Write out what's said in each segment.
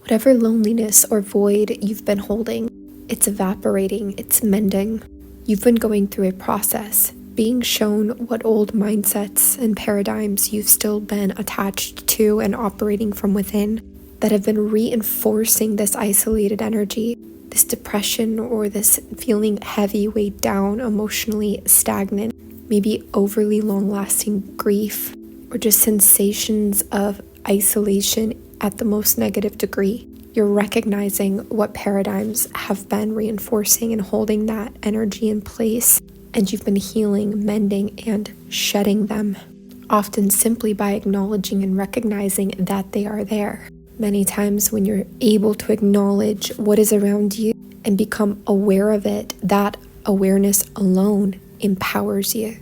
Whatever loneliness or void you've been holding, it's evaporating, it's mending. You've been going through a process, being shown what old mindsets and paradigms you've still been attached to and operating from within that have been reinforcing this isolated energy, this depression or this feeling heavy, weighed down, emotionally stagnant, maybe overly long-lasting grief, or just sensations of isolation at the most negative degree. You're recognizing what paradigms have been reinforcing and holding that energy in place, and you've been healing, mending, and shedding them, often simply by acknowledging and recognizing that they are there. Many times when you're able to acknowledge what is around you and become aware of it, that awareness alone empowers you.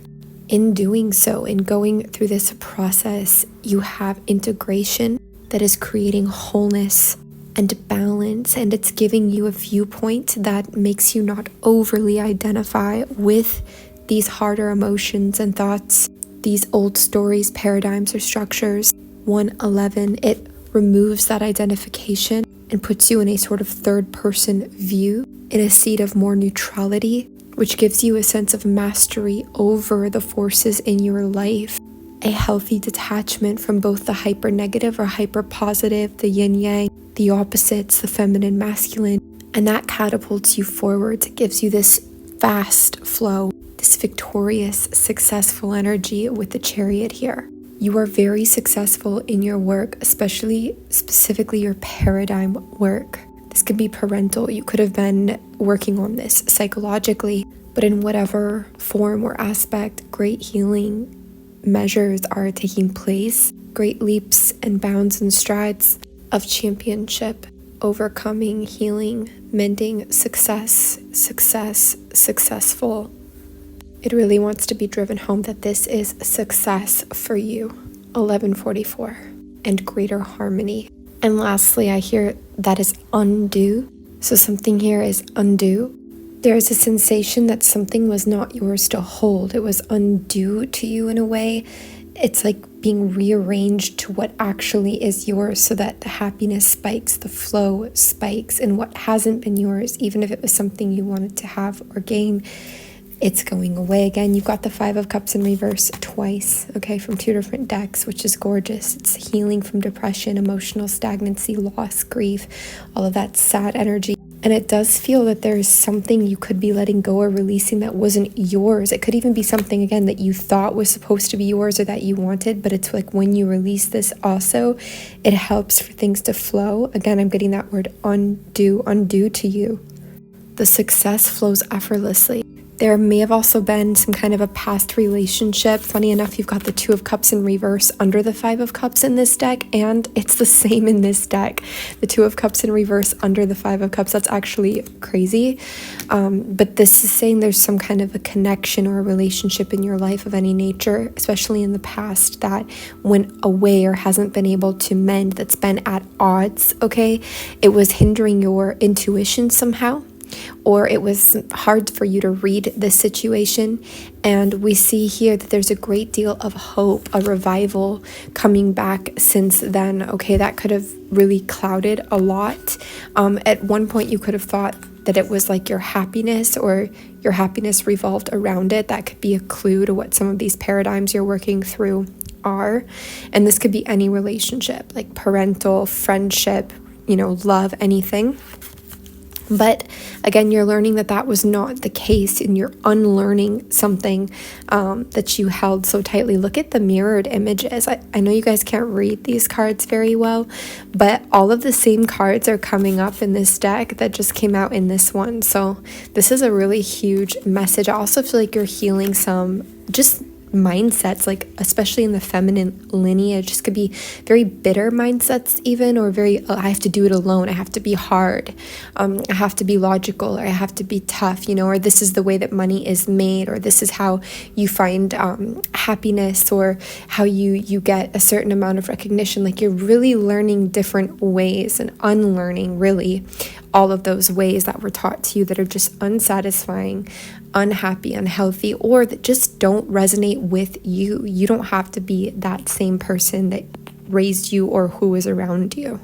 In doing so, in going through this process, you have integration that is creating wholeness and balance, and it's giving you a viewpoint that makes you not overly identify with these harder emotions and thoughts, these old stories, paradigms, or structures. 111, it removes that identification and puts you in a sort of third-person view, in a seat of more neutrality, which gives you a sense of mastery over the forces in your life, a healthy detachment from both the hyper-negative or hyper-positive, the yin-yang, the opposites, the feminine, masculine, and that catapults you forward. It gives you this fast flow, this victorious, successful energy with the Chariot here. You are very successful in your work, specifically your paradigm work. This could be parental. You could have been working on this psychologically, but in whatever form or aspect, great healing measures are taking place. Great leaps and bounds and strides of championship, overcoming, healing, mending, successful. It really wants to be driven home that this is success for you. 1144, and greater harmony. And lastly, I hear that is undo. So something here is undo. There's a sensation that something was not yours to hold. It was undue to you in a way. It's like being rearranged to what actually is yours, so that the happiness spikes, the flow spikes, and what hasn't been yours, even if it was something you wanted to have or gain, it's going away. Again, you've got the 5 of Cups in reverse twice, okay, from 2 different decks, which is gorgeous. It's healing from depression, emotional stagnancy, loss, grief, all of that sad energy. And it does feel that there is something you could be letting go or releasing that wasn't yours. It could even be something, again, that you thought was supposed to be yours or that you wanted, but it's like when you release this also, it helps for things to flow. Again, I'm getting that word undo to you. The success flows effortlessly. There may have also been some kind of a past relationship. Funny enough, you've got the 2 of Cups in reverse under the 5 of Cups in this deck, and it's the same in this deck. The 2 of Cups in reverse under the 5 of Cups. That's actually crazy. But this is saying there's some kind of a connection or a relationship in your life of any nature, especially in the past, that went away or hasn't been able to mend, that's been at odds, okay? It was hindering your intuition somehow, or it was hard for you to read this situation. And we see here that there's a great deal of hope, a revival coming back since then. Okay, that could have really clouded a lot. At one point you could have thought that it was like your happiness, or your happiness revolved around it. That could be a clue to what some of these paradigms you're working through are. And this could be any relationship, like parental, friendship, love, anything. But again, you're learning that that was not the case, and you're unlearning something that you held so tightly. Look at the mirrored images. I know you guys can't read these cards very well, but all of the same cards are coming up in this deck that just came out in this one. So this is a really huge message. I also feel like you're healing some just mindsets, like especially in the feminine lineage. This could be very bitter mindsets even, or very, I have to do it alone, I have to be hard, I have to be logical, or I have to be tough, or this is the way that money is made, or this is how you find happiness, or how you get a certain amount of recognition. Like you're really learning different ways and unlearning really all of those ways that were taught to you that are just unsatisfying, unhappy, unhealthy, or that just don't resonate with you. You don't have to be that same person that raised you or who is around you.